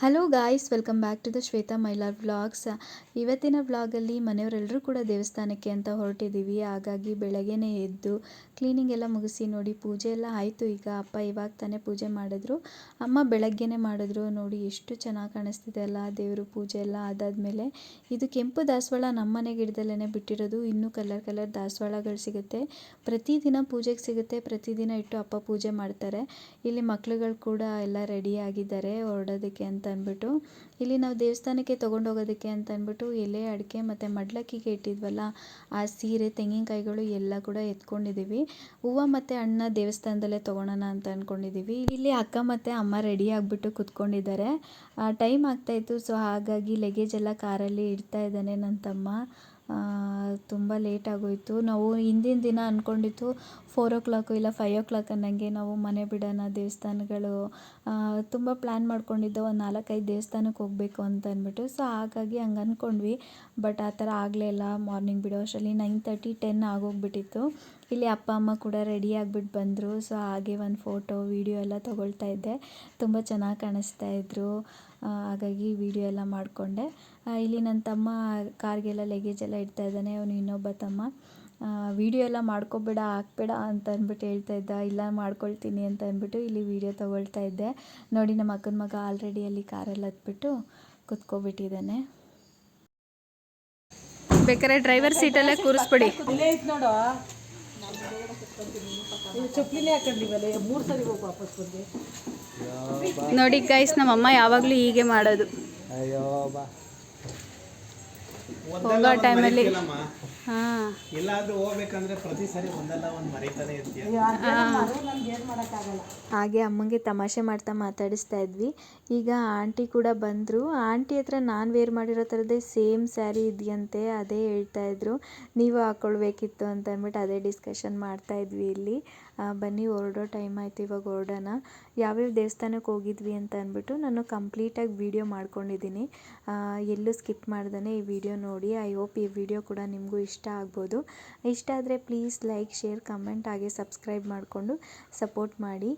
Hello guys, welcome back to the Shweta Mylar vlogs. ಇವತ್ತಿನ ವ್ಲಾಗಲ್ಲಿ ಮನೆಯವರೆಲ್ಲರೂ ಕೂಡ ದೇವಸ್ಥಾನಕ್ಕೆ ಅಂತ ಹೊರಟಿದ್ದೀವಿ. ಹಾಗಾಗಿ ಬೆಳಗ್ಗೆನೇ ಎದ್ದು ಕ್ಲೀನಿಂಗ್ ಎಲ್ಲ ಮುಗಿಸಿ ನೋಡಿ, ಪೂಜೆ ಎಲ್ಲ ಆಯಿತು. ಈಗ ಅಪ್ಪ ಇವಾಗ ತಾನೇ ಪೂಜೆ ಮಾಡಿದ್ರು, ಅಮ್ಮ ಬೆಳಗ್ಗೆನೇ ಮಾಡಿದ್ರು. ನೋಡಿ ಎಷ್ಟು ಚೆನ್ನಾಗಿ ಕಾಣಿಸ್ತಿದೆ ಅಲ್ಲ ದೇವರು ಪೂಜೆ ಎಲ್ಲ ಆದಾದಮೇಲೆ. ಇದು ಕೆಂಪು ದಾಸವಾಳ ನಮ್ಮ ಮನೆ ಗಿಡದಲ್ಲೇ ಬಿಟ್ಟಿರೋದು. ಇನ್ನೂ ಕಲರ್ ಕಲರ್ ದಾಸವಾಳಗಳು ಸಿಗುತ್ತೆ, ಪ್ರತಿದಿನ ಪೂಜೆಗೆ ಸಿಗುತ್ತೆ. ಪ್ರತಿದಿನ ಇಟ್ಟು ಅಪ್ಪ ಪೂಜೆ ಮಾಡ್ತಾರೆ. ಇಲ್ಲಿ ಮಕ್ಳುಗಳು ಕೂಡ ಎಲ್ಲ ರೆಡಿ ಆಗಿದ್ದಾರೆ ಹೊರಡೋದಕ್ಕೆ ಅಂತ ಅಂದ್ಬಿಟ್ಟು. ಇಲ್ಲಿ ನಾವು ದೇವಸ್ಥಾನಕ್ಕೆ ತೊಗೊಂಡೋಗೋದಕ್ಕೆ ಅಂತ ಅಂದ್ಬಿಟ್ಟು ಎಲೆ, ಅಡಿಕೆ ಮತ್ತು ಮಡ್ಲಕ್ಕಿಗೆ ಇಟ್ಟಿದ್ವಲ್ಲ ಆ ಸೀರೆ, ತೆಂಗಿನಕಾಯಿಗಳು ಎಲ್ಲ ಕೂಡ ಎತ್ಕೊಂಡಿದ್ದೀವಿ. ಹೂವು ಮತ್ತು ಹಣ್ಣು ದೇವಸ್ಥಾನದಲ್ಲೇ ತೊಗೊಳೋಣ ಅಂತ ಅಂದ್ಕೊಂಡಿದ್ದೀವಿ. ಇಲ್ಲಿ ಅಕ್ಕ ಮತ್ತು ಅಮ್ಮ ರೆಡಿ ಆಗಿಬಿಟ್ಟು ಕುತ್ಕೊಂಡಿದ್ದಾರೆ. ಟೈಮ್ ಆಗ್ತಾಯಿತ್ತು, ಸೊ ಹಾಗಾಗಿ ಲಗೇಜ್ ಎಲ್ಲ ಕಾರಲ್ಲಿ ಇಡ್ತಾ ಇದ್ದಾನೆ ನನ್ನ ತಮ್ಮ. ತುಂಬ ಲೇಟ್ ಆಗೋಯಿತು. ನಾವು ಹಿಂದಿನ ದಿನ ಅಂದ್ಕೊಂಡಿದ್ದು 4 o'clock ಇಲ್ಲ 5 o'clock ಅನ್ನಂಗೆ ನಾವು ಮನೆ ಬಿಡೋಣ, ದೇವಸ್ಥಾನಗಳು ತುಂಬ ಪ್ಲ್ಯಾನ್ ಮಾಡ್ಕೊಂಡಿದ್ದೋ, ಒಂದು 4-5 ದೇವಸ್ಥಾನಕ್ಕೆ ಹೋಗಬೇಕು ಅಂತ ಅಂದ್ಬಿಟ್ಟು. ಸೊ ಹಾಗಾಗಿ ಹಂಗೆ ಅಂದ್ಕೊಂಡ್ವಿ. ಬಟ್ ಆ ಥರ ಆಗಲೇ ಇಲ್ಲ. ಮಾರ್ನಿಂಗ್ ಬಿಡೋ ಅಷ್ಟರಲ್ಲಿ 9:30 10 ಆಗೋಗ್ಬಿಟ್ಟಿತ್ತು. ಇಲ್ಲಿ ಅಪ್ಪ ಅಮ್ಮ ಕೂಡ ರೆಡಿ ಆಗಿಬಿಟ್ಟು ಬಂದರು. ಸೊ ಹಾಗೆ ಒಂದು ಫೋಟೋ ವೀಡಿಯೋ ಎಲ್ಲ ತೊಗೊಳ್ತಾ ಇದ್ದೆ. ತುಂಬ ಚೆನ್ನಾಗಿ ಕಾಣಿಸ್ತಾ ಇದ್ದರು. ಹಾಗಾಗಿ ವೀಡಿಯೋ ಎಲ್ಲ ಮಾಡಿಕೊಂಡೆ. ಇಲ್ಲಿ ನನ್ನ ತಮ್ಮ ಕಾರ್ಗೆಲ್ಲ ಲಗೇಜ್ ಎಲ್ಲ ಇಡ್ತಾ ಇದ್ದಾನೆ. ಅವನು ಇನ್ನೊಬ್ಬ ತಮ್ಮ ವೀಡಿಯೋ ಎಲ್ಲ ಮಾಡ್ಕೊಬೇಡ, ಹಾಕ್ಬೇಡ ಅಂತ ಅಂದ್ಬಿಟ್ಟು ಹೇಳ್ತಾ ಇದ್ದ. ಇಲ್ಲ ಮಾಡ್ಕೊಳ್ತೀನಿ ಅಂತ ಅಂದ್ಬಿಟ್ಟು ಇಲ್ಲಿ ವೀಡಿಯೋ ತೊಗೊಳ್ತಾ ಇದ್ದೆ. ನೋಡಿ, ನಮ್ಮ ಅಕ್ಕನ ಮಗ ಆಲ್ರೆಡಿ ಅಲ್ಲಿ ಕಾರಲ್ಲಿ ಹತ್ಬಿಟ್ಟು ಕುತ್ಕೊಬಿಟ್ಟಿದ್ದಾನೆ. ಬೇಕಾದ್ರೆ ಡ್ರೈವರ್ ಸೀಟಲ್ಲೇ ಕೂರಿಸ್ಬಿಡಿ. ನೋಡಿ ಗೈಸ್, ನಮ್ಮಮ್ಮ ಯಾವಾಗಲೂ ಹೀಗೆ ಮಾಡೋದು. ಹೋಗೋ ಟೈಮಲ್ಲಿ ಎಲ್ಲಾದ್ರೂ ಹೋಗ್ಬೇಕಂದ್ರೆ ಪ್ರತಿ ಸರಿ ಒಂದಲ್ಲ ಒಂದು ಮರೀತಾನೆ ಇರ್ತೀಯ. ಹಾಗೆ ಅಮ್ಮಂಗೆ ತಮಾಷೆ ಮಾಡ್ತಾ ಮಾತಾಡಿಸ್ತಾ ಇದ್ವಿ. ಈಗ ಆಂಟಿ ಕೂಡ ಬಂದರು. ಆಂಟಿ ಹತ್ರ ನಾನು ವೇರ್ ಮಾಡಿರೋ ಥರದ್ದೇ ಸೇಮ್ ಸ್ಯಾರಿ ಇದೆಯಂತೆ, ಅದೇ ಹೇಳ್ತಾ ಇದ್ರು. ನೀವು ಹಾಕ್ಕೊಳ್ಬೇಕಿತ್ತು ಅಂತ ಅಂದ್ಬಿಟ್ಟು ಅದೇ ಡಿಸ್ಕಷನ್ ಮಾಡ್ತಾ ಇದ್ವಿ ಇಲ್ಲಿ. ಬನ್ನಿ ಹೊರಡೋ ಟೈಮ್ ಆಯಿತು, ಇವಾಗ ಹೊರಡೋಣ. ಯಾವ್ಯಾವ ದೇವಸ್ಥಾನಕ್ಕೆ ಹೋಗಿದ್ವಿ ಅಂತ ಅಂದ್ಬಿಟ್ಟು ನಾನು ಕಂಪ್ಲೀಟಾಗಿ ವೀಡಿಯೋ ಮಾಡ್ಕೊಂಡಿದ್ದೀನಿ. ಎಲ್ಲೂ ಸ್ಕಿಪ್ ಮಾಡ್ದೇ ಈ ವಿಡಿಯೋ ನೋಡಿ. ಐ ಹೋಪ್ ಈ ವಿಡಿಯೋ ಕೂಡ ನಿಮಗೂ ಇಷ್ಟ ಆಗ್ಬೋದು. ಇಷ್ಟ ಆದರೆ ಪ್ಲೀಸ್ ಲೈಕ್, ಶೇರ್, ಕಮೆಂಟ್ ಹಾಗೆ ಸಬ್ಸ್ಕ್ರೈಬ್ ಮಾಡಿಕೊಂಡು ಸಪೋರ್ಟ್ ಮಾಡಿ.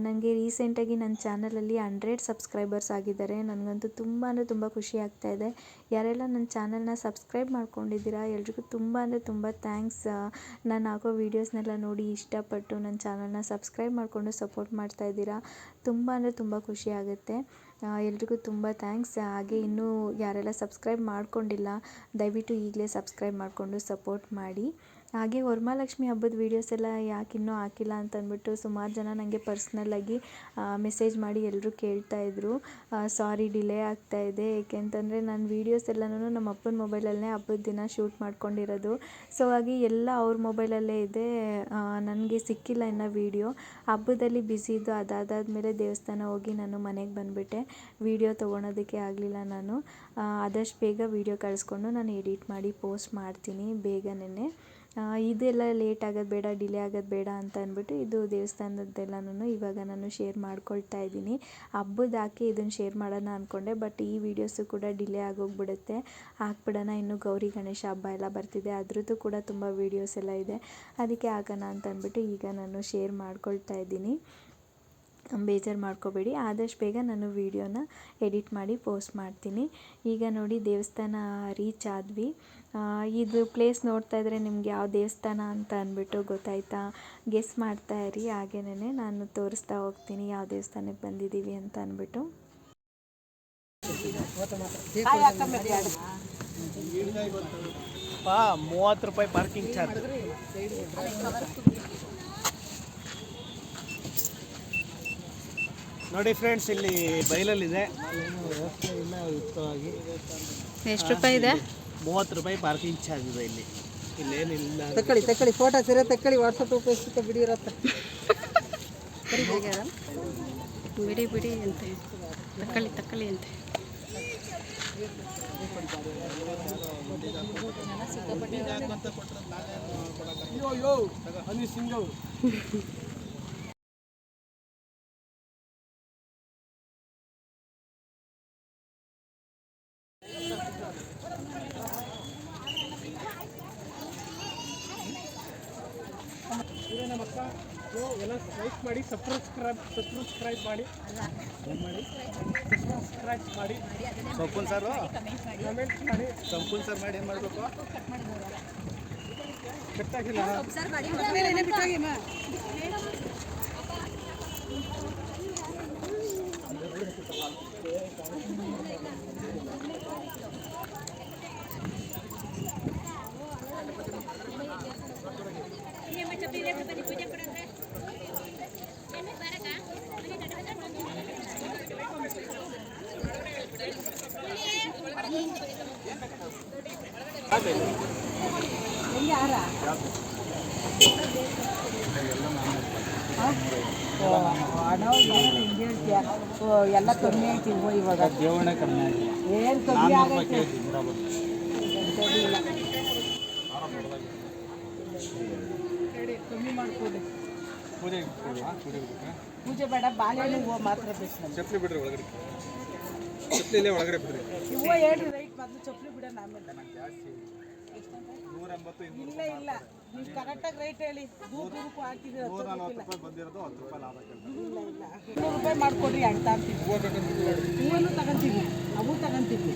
ನನಗೆ ರೀಸೆಂಟಾಗಿ ನನ್ನ ಚಾನಲಲ್ಲಿ 100 ಸಬ್ಸ್ಕ್ರೈಬರ್ಸ್ ಆಗಿದ್ದಾರೆ. ನನಗಂತೂ ತುಂಬ ಅಂದರೆ ತುಂಬ ಖುಷಿ ಆಗ್ತಾಯಿದೆ. ಯಾರೆಲ್ಲ ನನ್ನ ಚಾನಲ್ನ ಸಬ್ಸ್ಕ್ರೈಬ್ ಮಾಡ್ಕೊಂಡಿದ್ದೀರಾ ಎಲ್ರಿಗೂ ತುಂಬ ಅಂದರೆ ತುಂಬ ಥ್ಯಾಂಕ್ಸ್. ನಾನು ಹಾಕೋ ವೀಡಿಯೋಸ್ನೆಲ್ಲ ನೋಡಿ ಇಷ್ಟಪಟ್ಟು ನನ್ನ ಚಾನಲ್ನ ಸಬ್ಸ್ಕ್ರೈಬ್ ಮಾಡಿಕೊಂಡು ಸಪೋರ್ಟ್ ಮಾಡ್ತಾಯಿದ್ದೀರಾ. ತುಂಬ ಅಂದರೆ ತುಂಬ ಖುಷಿ ಆಗುತ್ತೆ. ಎಲ್ರಿಗೂ ತುಂಬ ಥ್ಯಾಂಕ್ಸ್. ಹಾಗೆ ಇನ್ನೂ ಯಾರೆಲ್ಲ ಸಬ್ಸ್ಕ್ರೈಬ್ ಮಾಡ್ಕೊಂಡಿಲ್ಲ ದಯವಿಟ್ಟು ಈಗಲೇ ಸಬ್ಸ್ಕ್ರೈಬ್ ಮಾಡಿಕೊಂಡು ಸಪೋರ್ಟ್ ಮಾಡಿ. ಹಾಗೆ ವರಮಹಾಲಕ್ಷ್ಮಿ ಹಬ್ಬದ ವೀಡಿಯೋಸ್ ಎಲ್ಲ ಯಾಕೆ ಇನ್ನೂ ಹಾಕಿಲ್ಲ ಅಂತ ಅಂದ್ಬಿಟ್ಟು ಸುಮಾರು ಜನ ನನಗೆ ಪರ್ಸ್ನಲ್ಲಾಗಿ ಮೆಸೇಜ್ ಮಾಡಿ ಎಲ್ಲರೂ ಕೇಳ್ತಾಯಿದ್ರು. ಸಾರಿ ಡಿಲೇ ಆಗ್ತಾಯಿದೆ, ಏಕೆಂತಂದರೆ ನಾನು ವೀಡಿಯೋಸ್ ಎಲ್ಲನೂ ನಮ್ಮ ಅಪ್ಪನ ಮೊಬೈಲಲ್ಲೇ ಹಬ್ಬದ ದಿನ ಶೂಟ್ ಮಾಡ್ಕೊಂಡಿರೋದು. ಸೊ ಹಾಗೆ ಎಲ್ಲ ಅವ್ರ ಮೊಬೈಲಲ್ಲೇ ಇದೆ. ನನಗೆ ಸಿಕ್ಕಿಲ್ಲ ಇನ್ನು ವೀಡಿಯೋ. ಹಬ್ಬದಲ್ಲಿ ಬ್ಯುಸಿ ಇದ್ದು ಅದಾದಮೇಲೆ ದೇವಸ್ಥಾನ ಹೋಗಿ ನಾನು ಮನೆಗೆ ಬಂದುಬಿಟ್ಟೆ. ವೀಡಿಯೋ ತೊಗೊಳೋದಕ್ಕೆ ಆಗಲಿಲ್ಲ. ನಾನು ಆದಷ್ಟು ಬೇಗ ವೀಡಿಯೋ ಕಳಿಸ್ಕೊಂಡು ನಾನು ಎಡಿಟ್ ಮಾಡಿ ಪೋಸ್ಟ್ ಮಾಡ್ತೀನಿ ಬೇಗನೆ. ಇದೆಲ್ಲ ಲೇಟ್ ಆಗೋದು ಬೇಡ, ಡಿಲೇ ಆಗೋದು ಬೇಡ ಅಂತ ಅಂದ್ಬಿಟ್ಟು ಇದು ದೇವಸ್ಥಾನದ್ದೆಲ್ಲನೂ ಇವಾಗ ನಾನು ಶೇರ್ ಮಾಡ್ಕೊಳ್ತಾ ಇದ್ದೀನಿ. ಹಬ್ಬದ ಹಾಕಿ ಇದನ್ನು ಶೇರ್ ಮಾಡೋಣ ಅಂದ್ಕೊಂಡೆ, ಬಟ್ ಈ ವಿಡಿಯೋಸು ಕೂಡ ಡಿಲೇ ಆಗೋಗ್ಬಿಡುತ್ತೆ. ಹಾಕ್ಬಿಡೋಣ, ಇನ್ನು ಗೌರಿ ಗಣೇಶ ಹಬ್ಬ ಎಲ್ಲ ಬರ್ತಿದೆ, ಅದ್ರದ್ದು ಕೂಡ ತುಂಬ ವೀಡಿಯೋಸ್ ಎಲ್ಲ ಇದೆ. ಅದಕ್ಕೆ ಹಾಕೋಣ ಅಂತ ಅಂದ್ಬಿಟ್ಟು ಈಗ ನಾನು ಶೇರ್ ಮಾಡ್ಕೊಳ್ತಾ ಇದ್ದೀನಿ. ಬೇಜಾರು ಮಾಡ್ಕೋಬೇಡಿ. ಆದಷ್ಟು ಬೇಗ ನಾನು ವೀಡಿಯೋನ ಎಡಿಟ್ ಮಾಡಿ ಪೋಸ್ಟ್ ಮಾಡ್ತೀನಿ. ಈಗ ನೋಡಿ ದೇವಸ್ಥಾನ ರೀಚ್ ಆದ್ವಿ. ಇದು ಪ್ಲೇಸ್ ನೋಡ್ತಾ ಇದ್ದರೆ ನಿಮ್ಗೆ ಯಾವ ದೇವಸ್ಥಾನ ಅಂತ ಅಂದ್ಬಿಟ್ಟು ಗೊತ್ತಾಯ್ತಾ? ಗೆಸ್ ಮಾಡ್ತಾ ಇರಿ. ಹಾಗೇನೇ ನಾನು ತೋರಿಸ್ತಾ ಹೋಗ್ತೀನಿ ಯಾವ ದೇವಸ್ಥಾನಕ್ಕೆ ಬಂದಿದ್ದೀವಿ ಅಂತ ಅಂದ್ಬಿಟ್ಟು. 30 ರೂಪಾಯಿ ಪಾರ್ಕಿಂಗ್ ಚಾರ್ಜ್. ನೋಡಿ ಫ್ರೆಂಡ್ಸ್, ಇಲ್ಲಿ ಬೈಲಲ್ಲಿದೆ. ಎಷ್ಟು ರೂಪಾಯಿ ಇದೆ? 30 ರೂಪಾಯಿ ಪಾರ್ಕಿಂಗ್ ಚಾರ್ಜ್ ಇದೆ ಇಲ್ಲಿ. ಇಲ್ಲೇನಿಲ್ಲ. ತಕ್ಕಳಿ ಫೋಟೋಸ್ ಇರೋ ತಕ್ಕಳಿ ವಾಟ್ಸಪ್ ಫೇಸ್ಬುಕ್ ಬಿಡಿ ಇರತ್ತೆ. ಬಿಡಿ ಅಂತೆ, ತಕ್ಕಳಿ ಅಂತೆ. ಎಲ್ಲ ಲೈಕ್ ಮಾಡಿ, ಸಬ್ಸ್ಕ್ರೈಬ್ ಮಾಡಿ. ಸೊಪ್ಪಿನ ಸಾರು ಸೊಪ್ಪಿನ ಸಾರು ಮಾಡಿ ಏನು ಮಾಡಬೇಕು ಕಟ್ಟಾಗಿಲ್ಲ ಎಲ್ಲ ಕಮ್ಮಿ ಆಯ್ತು ಇವಾಗ ದೇವಣ್ಣ ಕಮ್ಮಿ ಆಗಿಲ್ಲ ಏನು ಕಮ್ಮಿ ಆಗೈತೆ ಕಮ್ಮಿ ಮಾಡ್ಕೊಡಿ ಪೂಜೆ ಬೇಡ ಬಾಳೆಹಣ್ಣು ಹೂವು ಮಾತ್ರ ಬೇಕು ನಮ್ಗೆ ಚಪ್ಪಲಿ ಬಿಡ್ರಿ ಒಳಗಡೆ ಚಪ್ಪಲಿ ಇಲ್ಲೇ ಒಳಗಡೆ ಬಿಡ್ರಿ ಹೂವು ಹೇಳ್ರಿ ರೈಟ್ ಮೊದಲು ಚಪ್ಪಲಿ ಬಿಡೋಣ ಆಮೇಲೆ ಜಾಸ್ತಿ 180 ಇಲ್ಲ ಇಲ್ಲ ನೀವು ಕರೆಕ್ಟಾಗಿ ರೈಟ್ ಹೇಳಿ ದೂರಕ್ಕೂ ಹಾಕಿದ್ರೆ 140 ರೂಪಾಯಿ ಬಂದಿರೋದು 10 ರೂಪಾಯಿ ಲಾಭ ಇಲ್ಲ ಇಲ್ಲ 100 ರೂಪಾಯಿ ಮಾಡಿಕೊಡ್ರಿ ಎರಡು ತಾಂತೀವಿ ಹೂವನ್ನು ತಗೊಂತೀವಿ ಅವು ತಗೊಂತೀವಿ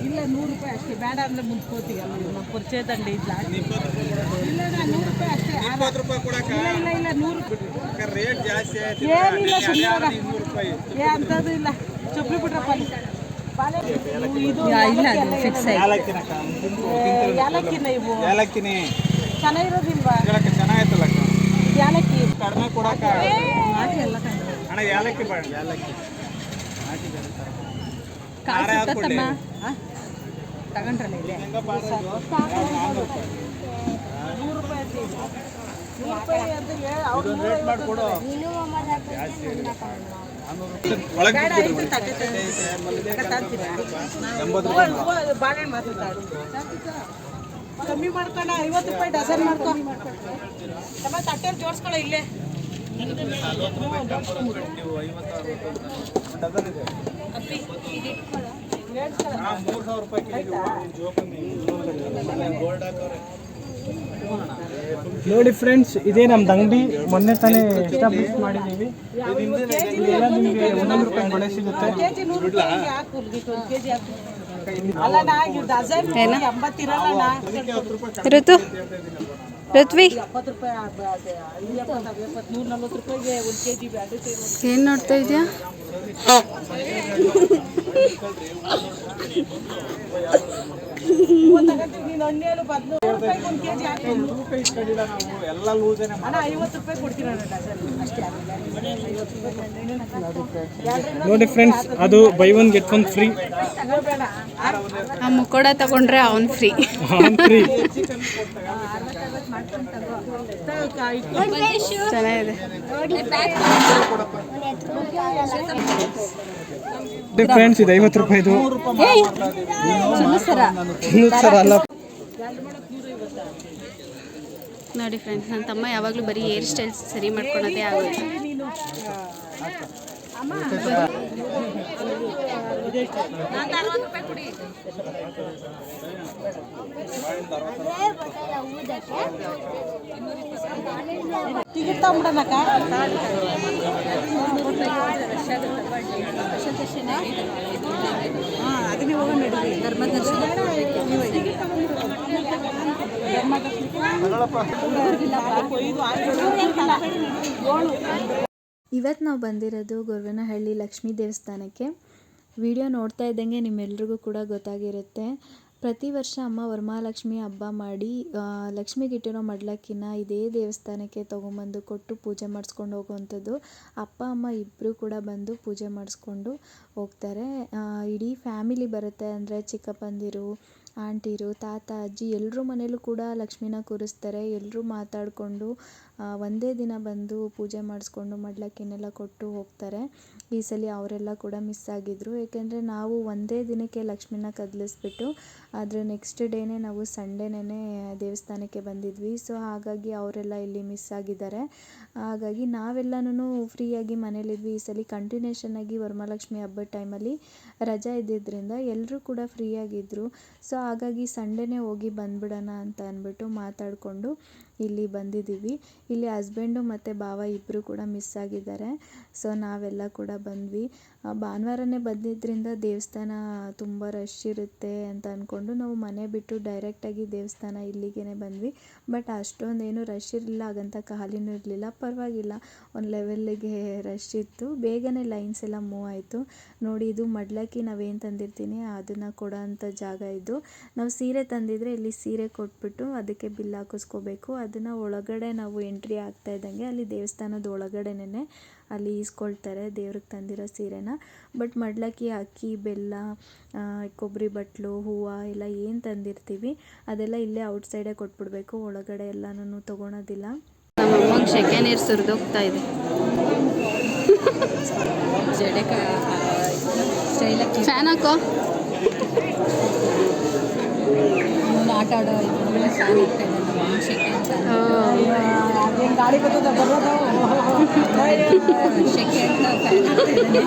ಇಲ್ಲ 100 ರೂಪಾಯಿ ಅಷ್ಟೇ ಬೇಡ ಅಂದ್ರೆ ಮುಂದ್ಕೋತೀವಿ ನಮ್ಮ ಪರಿಚಯ ದಂಡೆ ಇಲ್ಲ ಇಲ್ಲ 100 ರೂಪಾಯಿ ಅಷ್ಟೇ 20 ರೂಪಾಯಿ ಕೊಡಕ್ಕ ಇಲ್ಲ ಇಲ್ಲ 100 ರೂಪಾಯಿ ರೇಟ್ ಜಾಸ್ತಿ ಆಯ್ತು ಏನಿಲ್ಲ ಸುಮ್ಮನೆ 200 ರೂಪಾಯಿ ಅಂಥದ್ದು ಇಲ್ಲ ಚಪ್ಪಲಿ ಬಿಡ್ರಪ್ಪ ಇದು ಇಲ್ಲ ಫಿಕ್ಸ್ ಯಾಲಕ್ಕಿನ ಇವು ಏಲಕ್ಕಿನಿ ಚೆನ್ನಾಗಿರೋದಿಲ್ವಾ ಚೆನ್ನಾಗೈತಲ್ಲ ಯಾಲಕ್ಕಿ ಕಡಿಮೆ ಕೊಡಕ್ಕ ಅಣ್ಣ ಏಲಕ್ಕಿ ಬೇಡ ಏಲಕ್ಕಿ ತಗೊಂಡ್ರಲ್ಲ ಇದೆ 100 ರೂಪಾಯಿ ಅಂತೀವಿ 100 ರೂಪಾಯಿ ಅಂತ ಅವ್ರು ರೇಟ್ ಮಾಡಿಕೊಡು ಬಾಳೆಹಣ್ಣು ಮಾತಾಡು ಕಮ್ಮಿ ಮಾಡ್ಕೊಂಡ 50 ರೂಪಾಯಿ ಡಜನ್ ಮಾಡ್ಕೊ ನಮ್ಮ ತಟ್ಟೆಯಲ್ಲಿ ಜೋಡಿಸ್ಕೊಳ್ಳೋ ಇಲ್ಲೇ ನೋಡಿ ಫ್ರೆಂಡ್ಸ್ ಇದೇ ನಮ್ದು ಅಂಗಡಿ ಮೊನ್ನೆ ತಾನೇ ಎಸ್ಟಾಬ್ಲಿಷ್ ಮಾಡಿದ್ದೀವಿ ಇದೆಲ್ಲ ನಿಮಗೆ 100 ರೂಪಾಯಿ ಬಳೆ ಸಿಗುತ್ತೆ ಕೆಜಿ 100 ರೂಪಾಯಿ ಹಾಕು ಒಂದು ಕೆಜಿ ಹಾಕು ಅಲ್ಲಣ್ಣ ಇವು ಡಜನ್ 80 ಇರಲ್ಲ ಋತು ಋತ್ವಿ 70 ರೂಪಾಯಿ 140 ರೂಪಾಯಿಗೆ ಒಂದು ಕೆಜಿ ಬ್ಯಾಡ ಏನು ನೋಡ್ತಾ ಇದೆಯಾ ನೀನು ಹಣ್ಣೇನು ಬದಲು 100 ರೂಪಾಯಿಗೆ ಒಂದು ಕೆಜಿ ಹಾಕಿ ಎಲ್ಲ ಲೂಸೇನೆ ಅಣ್ಣ 50 ರೂಪಾಯಿ ಕೊಡ್ತೀನಿ ಅಣ್ಣ ಡಜನ್ ಅಷ್ಟೇ 50 ರೂಪಾಯಿ ನೋಡಿ ಫ್ರೆಂಡ್ಸ್ ಅದು by one get one free ಬೇಡ ಆ ಮುಕ್ಕೋಡ ತಗೊಂಡ್ರೆ ಅವನ್ ಫ್ರೀ ಚೆನ್ನಾಗಿದೆ ಫ್ರೆಂಡ್ಸ್ ಇದು 50 ರೂಪಾಯಿದು ಅಲ್ಲ ನೋಡಿ ಫ್ರೆಂಡ್ಸ್ ನನ್ನ ತಮ್ಮ ಯಾವಾಗಲೂ ಬರೀ ಹೇರ್ ಸ್ಟೈಲ್ ಸರಿ ಮಾಡ್ಕೊಳೋದೇ ಆಗುತ್ತೆ ಟಿಕೆಟ್ ತಗೊಂಬಿಡೋಣಕ್ಕ ಅದನ್ನೇ ಹೋಗೋಣ ನಡೀರಿ ಧರ್ಮದರ್ಶನ ಇವತ್ತು ನಾವು ಬಂದಿರೋದು ಗೊರವನಹಳ್ಳಿ ಲಕ್ಷ್ಮೀ ದೇವಸ್ಥಾನಕ್ಕೆ. ವಿಡಿಯೋ ನೋಡ್ತಾ ಇದ್ದಂಗೆ ನಿಮ್ಮೆಲ್ರಿಗೂ ಕೂಡ ಗೊತ್ತಾಗಿರುತ್ತೆ. ಪ್ರತಿ ವರ್ಷ ಅಮ್ಮ ವರಮಹಾಲಕ್ಷ್ಮಿ ಹಬ್ಬ ಮಾಡಿ ಲಕ್ಷ್ಮಿಗಿಟ್ಟಿರೋ ಮಡ್ಲಕ್ಕಿನ ಇದೇ ದೇವಸ್ಥಾನಕ್ಕೆ ತೊಗೊಂಬಂದು ಕೊಟ್ಟು ಪೂಜೆ ಮಾಡಿಸ್ಕೊಂಡು ಹೋಗುವಂಥದ್ದು. ಅಪ್ಪ ಅಮ್ಮ ಇಬ್ಬರು ಕೂಡ ಬಂದು ಪೂಜೆ ಮಾಡಿಸ್ಕೊಂಡು ಹೋಗ್ತಾರೆ. ಇಡೀ ಫ್ಯಾಮಿಲಿ ಬರುತ್ತೆ, ಅಂದರೆ ಚಿಕ್ಕಪ್ಪಂದಿರು, ಆಂಟಿರು, ತಾತ, ಅಜ್ಜಿ ಎಲ್ಲರ ಮನೇಲೂ ಕೂಡ ಲಕ್ಷ್ಮಿನ ಕೂರಿಸ್ತಾರೆ. ಎಲ್ಲರೂ ಮಾತಾಡಿಕೊಂಡು ಒಂದೇ ದಿನ ಬಂದು ಪೂಜೆ ಮಾಡಿಸ್ಕೊಂಡು ಮಡ್ಲಕ್ಕಿನೆಲ್ಲ ಕೊಟ್ಟು ಹೋಗ್ತಾರೆ. ಈ ಸಲ ಅವರೆಲ್ಲ ಕೂಡ ಮಿಸ್ ಆಗಿದ್ದರು, ಏಕೆಂದರೆ ನಾವು ಒಂದೇ ದಿನಕ್ಕೆ ಲಕ್ಷ್ಮಿನ ಕದಲಿಸ್ಬಿಟ್ಟು ಅದರ ನೆಕ್ಸ್ಟ್ ಡೇನೇ ನಾವು ಸಂಡೇನೇ ದೇವಸ್ಥಾನಕ್ಕೆ ಬಂದಿದ್ವಿ. ಸೊ ಹಾಗಾಗಿ ಅವರೆಲ್ಲ ಇಲ್ಲಿ ಮಿಸ್ ಆಗಿದ್ದಾರೆ. ಹಾಗಾಗಿ ನಾವೆಲ್ಲನೂ ಫ್ರೀಯಾಗಿ ಮನೇಲಿದ್ವಿ. ಈ ಸಲ ಕಂಟಿನ್ಯೂಷನ್ ಆಗಿ ವರಮಹಾಲಕ್ಷ್ಮಿ ಹಬ್ಬದ ಟೈಮಲ್ಲಿ ರಜಾ ಇದ್ದಿದ್ದರಿಂದ ಎಲ್ಲರೂ ಕೂಡ ಫ್ರೀಯಾಗಿದ್ದರು. ಸೊ ಹಾಗಾಗಿ ಸಂಡೇನೇ ಹೋಗಿ ಬಂದ್ಬಿಡೋಣ ಅಂತ ಅಂದ್ಬಿಟ್ಟು ಮಾತಾಡಿಕೊಂಡು ಇಲ್ಲಿ ಬಂದಿದ್ದೀವಿ. ಇಲ್ಲಿ ಹಸ್ಬೆಂಡು ಮತ್ತು ಭಾವ ಇಬ್ಬರು ಕೂಡ ಮಿಸ್ ಆಗಿದ್ದಾರೆ. ಸೊ ನಾವೆಲ್ಲ ಕೂಡ ಬಂದ್ವಿ. ಭಾನುವಾರನೇ ಬಂದಿದ್ದರಿಂದ ದೇವಸ್ಥಾನ ತುಂಬ ರಶ್ ಇರುತ್ತೆ ಅಂತ ಅಂದ್ಕೊಂಡು ನಾವು ಮನೆ ಬಿಟ್ಟು ಡೈರೆಕ್ಟಾಗಿ ದೇವಸ್ಥಾನ ಇಲ್ಲಿಗೆ ಬಂದ್ವಿ. ಬಟ್ ಅಷ್ಟೊಂದೇನು ರಶ್ ಇರಲಿಲ್ಲ, ಹಾಗಂತ ಖಾಲಿನೂ ಇರಲಿಲ್ಲ, ಪರವಾಗಿಲ್ಲ, ಒಂದು ಲೆವೆಲ್ಲಿಗೆ ರಶ್ ಇತ್ತು. ಬೇಗನೆ ಲೈನ್ಸ್ ಎಲ್ಲ ಮೂವ್ ಆಯಿತು. ನೋಡಿ, ಇದು ಮಡ್ಲಕ್ಕಿ ನಾವೇನು ತಂದಿರ್ತೀನಿ ಅದನ್ನು ಕೊಡೋ ಅಂಥ ಜಾಗ ಇದು. ನಾವು ಸೀರೆ ತಂದಿದ್ರೆ ಇಲ್ಲಿ ಸೀರೆ ಕೊಟ್ಬಿಟ್ಟು ಅದಕ್ಕೆ ಬಿಲ್ ಹಾಕಿಸ್ಕೋಬೇಕು. ಅದನ್ನು ಒಳಗಡೆ ನಾವು ಎಂಟ್ರಿ ಆಗ್ತಾ ಇದ್ದಂಗೆ ಅಲ್ಲಿ ದೇವಸ್ಥಾನದ ಒಳಗಡೆನೇ ಅಲ್ಲಿ ಈಸ್ಕೊಳ್ತಾರೆ ದೇವ್ರಿಗೆ ತಂದಿರೋ ಸೀರೆನ. ಬಟ್ ಮಡ್ಲಕ್ಕಿ ಅಕ್ಕಿ, ಬೆಲ್ಲ, ಕೊಬ್ಬರಿ ಬಟ್ಲು, ಹೂವು ಎಲ್ಲ ಏನು ತಂದಿರ್ತೀವಿ ಅದೆಲ್ಲ ಇಲ್ಲೇ ಔಟ್ಸೈಡೇ ಕೊಟ್ಬಿಡ್ಬೇಕು, ಒಳಗಡೆ ಎಲ್ಲನೂ ತೊಗೊಳೋದಿಲ್ಲ. ನಮ್ಮ ಅಮ್ಮಂಗೆ ಸೆಕೆ ನೀರು ಸುರಿದೋಗ್ತಾ ಇದೆ. ಫ್ಯಾನ್ ಹಾಕೋ. ಆಟ ಆಡೋ ಫ್ಯಾನ್ ಆಗ್ತಾ ಇದೆ ಸೆಕೆ ಅಂತ. ಗಾಡಿ ಬರ್ತದ ಬರೋದು ಸೆಕೆ ಅಂತ ಫ್ಯಾನ್ ಆಗ್ತಾ ಇದ್ದಾನೆ.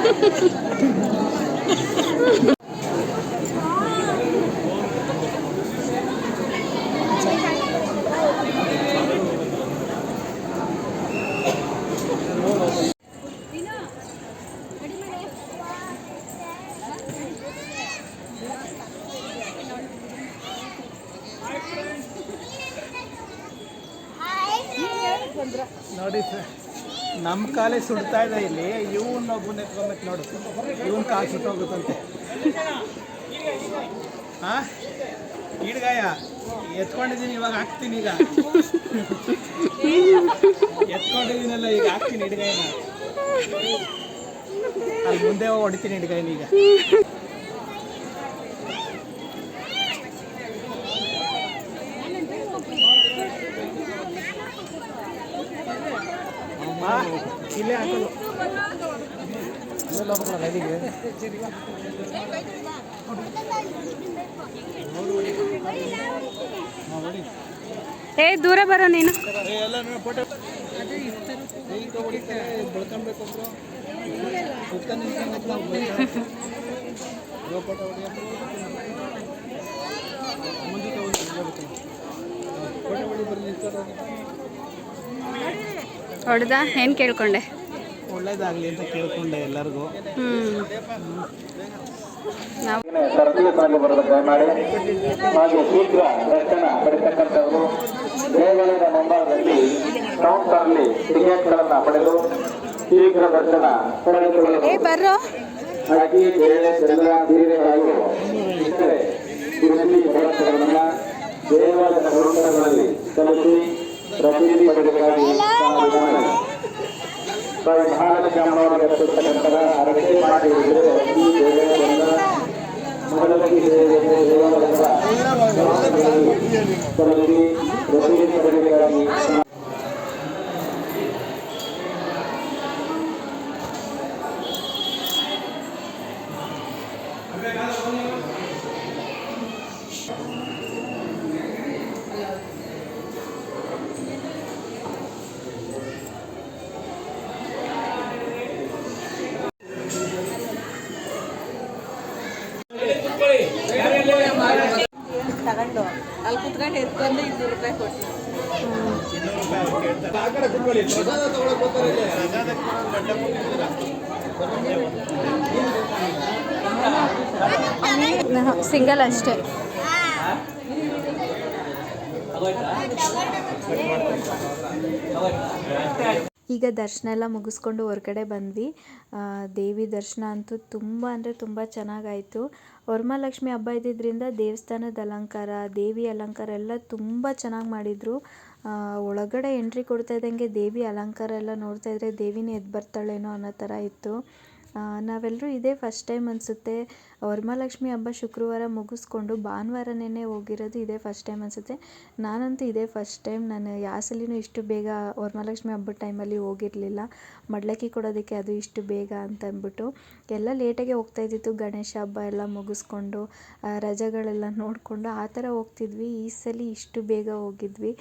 ನೋಡಿ ಸರ್, ನಮ್ಮ ಕಾಲೇ ಸುಡ್ತಾ ಇದೆ ಇಲ್ಲಿ. ಇವನ್ನ ಒಬ್ಬನ ಎತ್ಕೊಬೇಕು ನೋಡು, ಇವನ್ ಕಾಲು ಸುಟ್ಟೋಗುತ್ತಂತೆ. ಹಾಂ, ಈಡ್ಗಾಯ ಎತ್ಕೊಂಡಿದ್ದೀನಿ, ಇವಾಗ ಹಾಕ್ತೀನಿ. ಈಗ ಎತ್ಕೊಂಡಿದ್ದೀನಲ್ಲ, ಈಗ ಹಾಕ್ತೀನಿ ಹಿಡ್ಗಾಯನ. ಅಲ್ಲಿ ಮುಂದೆ ಹೋಗಿ ಹೊಡಿತೀನಿ ಹಿಡ್ಗಾಯನ ಈಗ. ಇಲ್ಲೇ ಹಾಕೋದು ಏ ದೂರ ಬರೋ ನೀನು. ಎಲ್ಲ ಫೋಟೋ ಬೆಳ್ಕೊಬೇಕು ಹೊಡೆದ ಏನು ಕೇಳ್ಕೊಂಡೆ? ಒಳ್ಳೇದಾಗಲಿ ಅಂತ ಕೇಳ್ಕೊಂಡೆ ಎಲ್ಲರಿಗೂ. ಸರ್ಟಿಫಿಕೇಟ್ ಬರೋದು ದಯಮಾಡಿ. ಹಾಗೆ ಶೀಘ್ರ ದರ್ಶನ ಪಡೆತಕ್ಕಂಥವರು ದೇವಾಲಯದ ಮುಂಭಾಗದಲ್ಲಿ ಕೌಂಟರ್ಲಿ ಟಿಕೆಟ್ಗಳನ್ನು ಪಡೆದು ಶೀಘ್ರ ದರ್ಶನ ಪಡೆದುಕೊಳ್ಳಬಹುದು. ಅಕ್ಕಿ, ಬೇಳೆ, ಬೆಲ್ಲ, ಸೀರೆ ಹಾಗೂ ಇತರೆ ತಿರುಗಿ ಪದಾರ್ಥಗಳನ್ನು ದೇವಾಲಯದ ಕೌಂಟರ್ಗಳಲ್ಲಿ ಸಲ್ಲಿಸಿ ರಸೀದಿ ಪಡೆಯಬೇಕಾಗಿ ಮಹಾರಾಜ ಅಮ್ಮನವರಿಗೆ ಅರಕೆ ಮಾಡಿ ಈ ದೇವಾಲಯದ ಮಹಾಲಕ್ಷ್ಮಿ ದೇವಾಲಯದ ಸಲ್ಲಿಸಿ ರಸೀದಿ ಪಡೆಯಬೇಕಾಗಿ ತಗೊಂಡು ಅಲ್ಲಿ ಕುತ್ಕೊಂಡು ಎತ್ಕೊಂಡು 200 ರೂಪಾಯಿ ಕೊಟ್ಟು ಸಿಂಗಲ್ ಅಷ್ಟೇ. ಈಗ ದರ್ಶನ ಎಲ್ಲ ಮುಗಿಸ್ಕೊಂಡು ಹೊರಗಡೆ ಬಂದ್ವಿ. ದೇವಿ ದರ್ಶನ ಅಂತೂ ತುಂಬ ಅಂದರೆ ತುಂಬ ಚೆನ್ನಾಗಾಯಿತು. ವರಮಹಾಲಕ್ಷ್ಮಿ ಹಬ್ಬ ಇದ್ದಿದ್ದರಿಂದ ದೇವಸ್ಥಾನದ ಅಲಂಕಾರ, ದೇವಿ ಅಲಂಕಾರ ಎಲ್ಲ ತುಂಬ ಚೆನ್ನಾಗಿ ಮಾಡಿದರು. ಒಳಗಡೆ ಎಂಟ್ರಿ ಕೊಡ್ತಾ ಇದ್ದಂಗೆ ದೇವಿ ಅಲಂಕಾರ ಎಲ್ಲ ನೋಡ್ತಾ ಇದ್ದರೆ ದೇವಿನೇ ಎದ್ದು ಬರ್ತಾಳೇನೋ ಅನ್ನೋ ಥರ ಇತ್ತು. ನಾವೆಲ್ಲರೂ ಇದೇ ಫಸ್ಟ್ ಟೈಮ್ ಅನಿಸುತ್ತೆ ವರಮಹಾಲಕ್ಷ್ಮಿ ಹಬ್ಬ ಶುಕ್ರವಾರ ಮುಗಿಸ್ಕೊಂಡು ಭಾನುವಾರನೇ ಹೋಗಿರೋದು ಇದೇ ಫಸ್ಟ್ ಟೈಮ್ ಅನಿಸುತ್ತೆ. ನಾನಂತೂ ಇದೇ ಫಸ್ಟ್ ಟೈಮ್. ನಾನು ಯಾವ ಸಲಿನೂ ಇಷ್ಟು ಬೇಗ ವರಮಹಾಲಕ್ಷ್ಮಿ ಹಬ್ಬದ ಟೈಮಲ್ಲಿ ಹೋಗಿರಲಿಲ್ಲ. ಮಡ್ಲಕ್ಕಿ ಕೊಡೋದಕ್ಕೆ ಅದು ಇಷ್ಟು ಬೇಗ ಅಂತ ಅಂದ್ಬಿಟ್ಟು ಎಲ್ಲ ಲೇಟಾಗೆ ಹೋಗ್ತಾ ಇದ್ದಿತ್ತು. ಗಣೇಶ ಹಬ್ಬ ಎಲ್ಲ ಮುಗಿಸ್ಕೊಂಡು ರಜೆಗಳೆಲ್ಲ ನೋಡಿಕೊಂಡು ಆ ಥರ ಹೋಗ್ತಿದ್ವಿ. ಈ ಸಲ ಇಷ್ಟು ಬೇಗ ಹೋಗಿದ್ವಿ.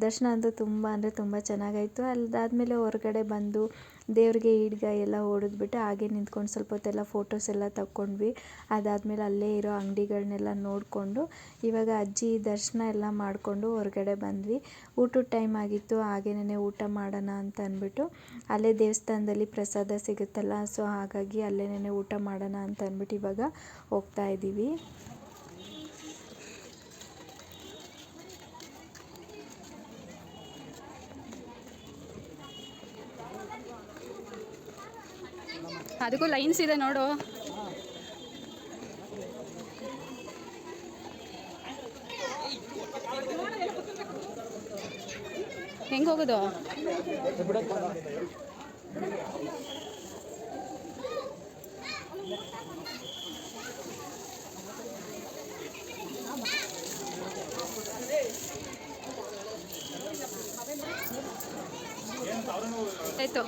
ದರ್ಶನ ಅಂತೂ ತುಂಬ ಅಂದರೆ ತುಂಬ ಚೆನ್ನಾಗಾಯಿತು. ಅದಾದಮೇಲೆ ಹೊರಗಡೆ ಬಂದು ದೇವ್ರಿಗೆ ಈಡ್ಗಾಯಿ ಎಲ್ಲ ಹೊಡೆದ್ಬಿಟ್ಟು ಹಾಗೆ ನಿಂತ್ಕೊಂಡು ಸ್ವಲ್ಪ ಹೊತ್ತೆಲ್ಲ ಫೋಟೋಸ್ ಎಲ್ಲ ತಗೊಂಡ್ವಿ. ಅದಾದಮೇಲೆ ಅಲ್ಲೇ ಇರೋ ಅಂಗಡಿಗಳನ್ನೆಲ್ಲ ನೋಡಿಕೊಂಡು ಇವಾಗ ಅಜ್ಜಿ ದರ್ಶನ ಎಲ್ಲ ಮಾಡಿಕೊಂಡು ಹೊರಗಡೆ ಬಂದ್ವಿ. ಊಟದ ಟೈಮ್ ಆಗಿತ್ತು, ಹಾಗೇನೇ ಊಟ ಮಾಡೋಣ ಅಂತ ಅಂದ್ಬಿಟ್ಟು ಅಲ್ಲೇ ದೇವಸ್ಥಾನದಲ್ಲಿ ಪ್ರಸಾದ ಸಿಗುತ್ತಲ್ಲ, ಸೊ ಹಾಗಾಗಿ ಅಲ್ಲೇನೇ ಊಟ ಮಾಡೋಣ ಅಂತ ಅಂದ್ಬಿಟ್ಟು ಇವಾಗ ಹೋಗ್ತಾ ಇದ್ದೀವಿ. ಅದಕ್ಕೂ ಲೈನ್ಸ್ ಇದೆ ನೋಡು. ಹೆಂಗೆ ಹೋಗೋದು? ಆಯ್ತು.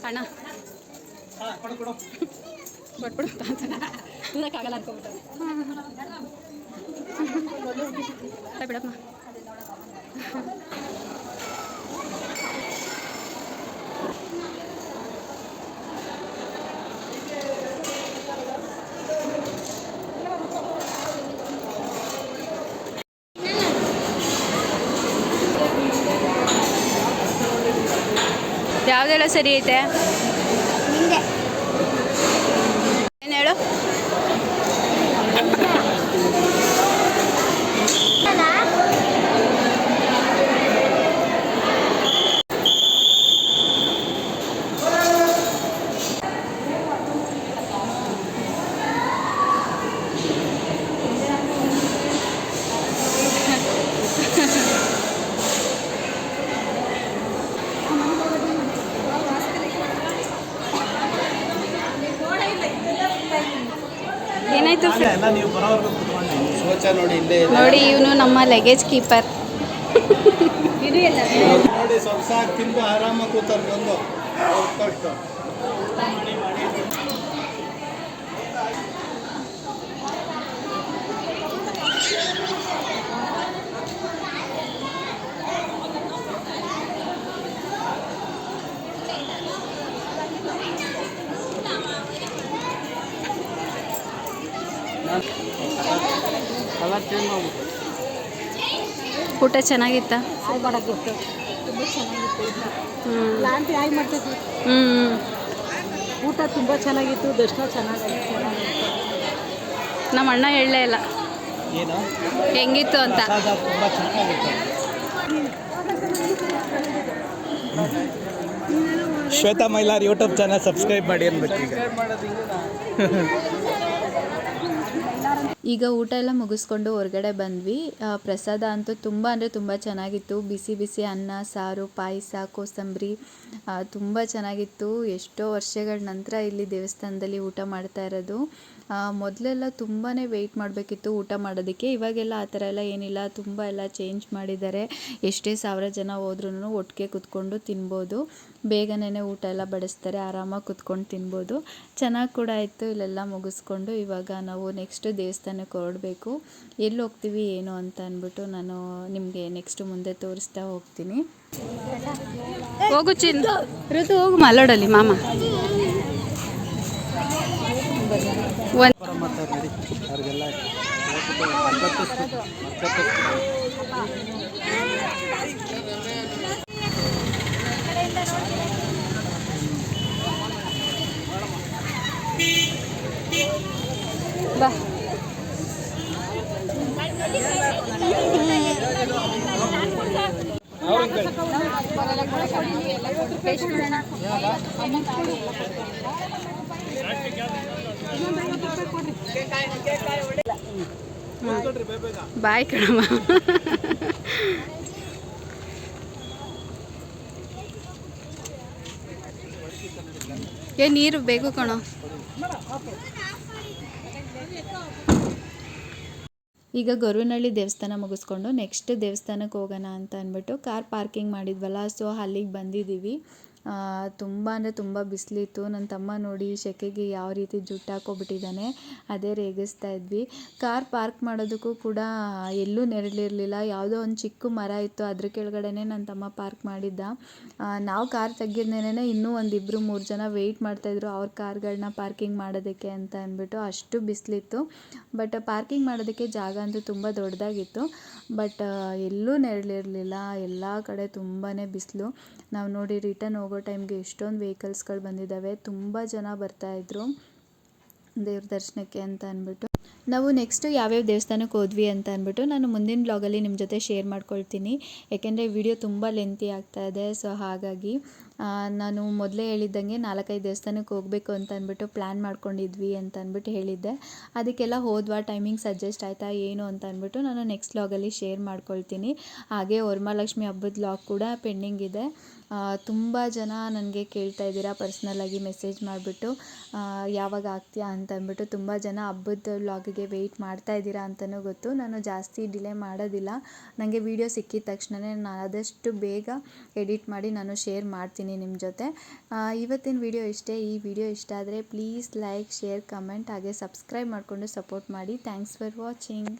ಅಣ್ಣ ಕೊಟ್ಬಿಡು ಇರೋಕ್ಕಾಗಲ್ಲ ಅನ್ಕೊಂಬಿಟ್ಟು ಬಿಡಪ್ಪ. ಯಾವುದೆಲ್ಲ ಸರಿ ಐತೆ ಏನು ಹೇಳು? ಏನಾಯ್ತು? ನೋಡಿ, ಇವನು ನಮ್ಮ ಲಗೇಜ್ ಕೀಪರ್. ನೋಡಿ ಸ್ವಲ್ಪ ತಿಂದು ಆರಾಮಾಗಿ ಕೂತಾರೆ ಬಂದು ಕಷ್ಟು. ಊಟ ಚೆನ್ನಾಗಿತ್ತಾ? ಊಟ ತುಂಬ ಚೆನ್ನಾಗಿತ್ತು, ದರ್ಶನ ಚೆನ್ನಾಗಿತ್ತು. ನಮ್ಮ ಅಣ್ಣ ಹೇಳಲೇ ಇಲ್ಲ ಏನು ಹೆಂಗಿತ್ತು ಅಂತ. ತುಂಬ ಚೆನ್ನಾಗಿತ್ತು. Shweta Mylar YouTube channel subscribe ಮಾಡಿ ಅನ್ಬೇಕು. ಈಗ ಊಟ ಎಲ್ಲ ಮುಗಿಸ್ಕೊಂಡು ಹೊರಗಡೆ ಬಂದ್ವಿ. ಪ್ರಸಾದ ಅಂತೂ ತುಂಬ ಅಂದರೆ ತುಂಬ ಚೆನ್ನಾಗಿತ್ತು. ಬಿಸಿ ಬಿಸಿ ಅನ್ನ, ಸಾರು, ಪಾಯಸ, ಕೋಸಂಬರಿ ತುಂಬ ಚೆನ್ನಾಗಿತ್ತು. ಎಷ್ಟೋ ವರ್ಷಗಳ ನಂತರ ಇಲ್ಲಿ ದೇವಸ್ಥಾನದಲ್ಲಿ ಊಟ ಮಾಡ್ತಾ ಇರೋದು. ಮೊದಲೆಲ್ಲ ತುಂಬಾ ವೆಯ್ಟ್ ಮಾಡಬೇಕಿತ್ತು ಊಟ ಮಾಡೋದಕ್ಕೆ. ಇವಾಗೆಲ್ಲ ಆ ಥರ ಎಲ್ಲ ಏನಿಲ್ಲ, ತುಂಬ ಎಲ್ಲ ಚೇಂಜ್ ಮಾಡಿದ್ದಾರೆ. ಎಷ್ಟೇ 1000 ಜನ ಹೋದ್ರೂ ಒಟ್ಟಿಗೆ ಕೂತ್ಕೊಂಡು ತಿನ್ಬೋದು. ಬೇಗನೆ ಊಟ ಎಲ್ಲ ಬಡಿಸ್ತಾರೆ, ಆರಾಮಾಗಿ ಕೂತ್ಕೊಂಡು ತಿನ್ಬೋದು. ಚೆನ್ನಾಗಿ ಕೂಡ ಇತ್ತು. ಇಲ್ಲೆಲ್ಲ ಮುಗಿಸ್ಕೊಂಡು ಇವಾಗ ನಾವು ನೆಕ್ಸ್ಟ್ ದೇವಸ್ಥಾನಕ್ಕೆ ಹೊರಡಬೇಕು. ಎಲ್ಲಿ ಹೋಗ್ತೀವಿ ಏನು ಅಂತ ಅಂದ್ಬಿಟ್ಟು ನಾನು ನಿಮಗೆ ನೆಕ್ಸ್ಟ್ ಮುಂದೆ ತೋರಿಸ್ತಾ ಹೋಗ್ತೀನಿ. ಹೋಗು ಚಿನ್ ಋತು, ಹೋಗು ಮಲ್ಲೋಡಲ್ಲಿ ಮಾಮ. ಬಾ. ಬಾಯ್ ಕಣಮ್ಮ. ನೀರು ಬೇಕು ಕಣೋ. ಈಗ ಗೊರವನಹಳ್ಳಿ ದೇವಸ್ಥಾನ ಮುಗಿಸ್ಕೊಂಡು ನೆಕ್ಸ್ಟ್ ದೇವಸ್ಥಾನಕ್ಕೆ ಹೋಗೋಣ ಅಂತ ಅಂದ್ಬಿಟ್ಟು ಕಾರ್ ಪಾರ್ಕಿಂಗ್ ಮಾಡಿದ್ವಲ್ಲ, ಸೊ ಅಲ್ಲಿಗೆ ಬಂದಿದ್ದೀವಿ. ತುಂಬ ಅಂದರೆ ತುಂಬ ಬಿಸಿಲಿತ್ತು. ನನ್ನ ತಮ್ಮ ನೋಡಿ ಸೆಕೆಗೆ ಯಾವ ರೀತಿ ಜುಟ್ಟು ಹಾಕ್ಕೊಬಿಟ್ಟಿದ್ದಾನೆ, ಅದೇ ರೇಗಿಸ್ತಾ ಇದ್ವಿ. ಕಾರ್ ಪಾರ್ಕ್ ಮಾಡೋದಕ್ಕೂ ಕೂಡ ಎಲ್ಲೂ ನೆರಳಿರಲಿಲ್ಲ. ಯಾವುದೋ ಒಂದು ಚಿಕ್ಕ ಮರ ಇತ್ತು, ಅದ್ರ ಕೆಳಗಡೆನೇ ನನ್ನ ತಮ್ಮ ಪಾರ್ಕ್ ಮಾಡಿದ್ದ. ನಾವು ಕಾರ್ ತೆಗ್ದಿದ್ದೇನೆ ಇನ್ನೂ ಒಂದು 2-3 ಜನ ವೆಯ್ಟ್ ಮಾಡ್ತಾಯಿದ್ರು ಅವ್ರ ಕಾರ್ಗಳನ್ನ ಪಾರ್ಕಿಂಗ್ ಮಾಡೋದಕ್ಕೆ ಅಂತ ಅಂದ್ಬಿಟ್ಟು. ಅಷ್ಟು ಬಿಸಿಲಿತ್ತು. ಬಟ್ ಪಾರ್ಕಿಂಗ್ ಮಾಡೋದಕ್ಕೆ ಜಾಗ ಅಂತೂ ತುಂಬ ದೊಡ್ಡದಾಗಿತ್ತು. ಬಟ್ ಎಲ್ಲೂ ನೆರಳಿರಲಿಲ್ಲ, ಎಲ್ಲ ಕಡೆ ತುಂಬಾ ಬಿಸಿಲು. ನಾವು ನೋಡಿ ರಿಟರ್ನ್ ಹೋಗೋ ಟೈಮ್ಗೆ ಎಷ್ಟೊಂದು ವೆಹಿಕಲ್ಸ್ಗಳು ಬಂದಿದ್ದಾವೆ, ತುಂಬ ಜನ ಬರ್ತಾಯಿದ್ರು ದೇವ್ರ ದರ್ಶನಕ್ಕೆ ಅಂತ ಅಂದ್ಬಿಟ್ಟು. ನಾವು ನೆಕ್ಸ್ಟು ಯಾವ್ಯಾವ ದೇವಸ್ಥಾನಕ್ಕೆ ಹೋದ್ವಿ ಅಂತ ಅಂದ್ಬಿಟ್ಟು ನಾನು ಮುಂದಿನ ಬ್ಲಾಗಲ್ಲಿ ನಿಮ್ಮ ಜೊತೆ ಶೇರ್ ಮಾಡ್ಕೊಳ್ತೀನಿ. ಯಾಕೆಂದರೆ ವಿಡಿಯೋ ತುಂಬ ಲೆಂತಿ ಆಗ್ತಾಯಿದೆ. ಸೊ ಹಾಗಾಗಿ ನಾನು ಮೊದಲೇ ಹೇಳಿದ್ದಂಗೆ 4-5 ದೇವಸ್ಥಾನಕ್ಕೆ ಹೋಗಬೇಕು ಅಂತ ಅಂದ್ಬಿಟ್ಟು ಪ್ಲ್ಯಾನ್ ಮಾಡ್ಕೊಂಡಿದ್ವಿ ಅಂತ ಅಂದ್ಬಿಟ್ಟು ಹೇಳಿದ್ದೆ. ಅದಕ್ಕೆಲ್ಲ ಹೋದ್ವಾ, ಟೈಮಿಂಗ್ಸ್ ಅಡ್ಜಸ್ಟ್ ಆಯಿತಾ ಏನು ಅಂತ ಅಂದ್ಬಿಟ್ಟು ನಾನು ನೆಕ್ಸ್ಟ್ ಬ್ಲಾಗಲ್ಲಿ ಶೇರ್ ಮಾಡ್ಕೊಳ್ತೀನಿ. ಹಾಗೆ ವರಮಹಾಲಕ್ಷ್ಮಿ ಹಬ್ಬದ ಬ್ಲಾಗ್ ಕೂಡ ಪೆಂಡಿಂಗ್ ಇದೆ. ತುಂಬ ಜನ ನನಗೆ ಕೇಳ್ತಾ ಇದ್ದೀರಾ ಪರ್ಸ್ನಲಾಗಿ ಮೆಸೇಜ್ ಮಾಡಿಬಿಟ್ಟು ಯಾವಾಗ ಆಗ್ತೀಯಾ ಅಂತ ಅಂದ್ಬಿಟ್ಟು. ತುಂಬ ಜನ ಹಬ್ಬದ ವ್ಲಾಗಿಗೆ ವೆಯ್ಟ್ ಮಾಡ್ತಾ ಇದ್ದೀರಾ ಅಂತಲೂ ಗೊತ್ತು. ನಾನು ಜಾಸ್ತಿ ಡಿಲೇ ಮಾಡೋದಿಲ್ಲ. ನನಗೆ ವಿಡಿಯೋ ಸಿಕ್ಕಿದ ತಕ್ಷಣವೇ ನಾನು ಆದಷ್ಟು ಬೇಗ ಎಡಿಟ್ ಮಾಡಿ ನಾನು ಶೇರ್ ಮಾಡ್ತೀನಿ ನಿಮ್ಮ ಜೊತೆ. ಇವತ್ತಿನ ವಿಡಿಯೋ ಇಷ್ಟೇ. ಈ ವಿಡಿಯೋ ಇಷ್ಟ ಆದರೆ ಪ್ಲೀಸ್ ಲೈಕ್, ಶೇರ್, ಕಮೆಂಟ್ ಹಾಗೆ ಸಬ್ಸ್ಕ್ರೈಬ್ ಮಾಡಿಕೊಂಡು ಸಪೋರ್ಟ್ ಮಾಡಿ. Thanks for watching.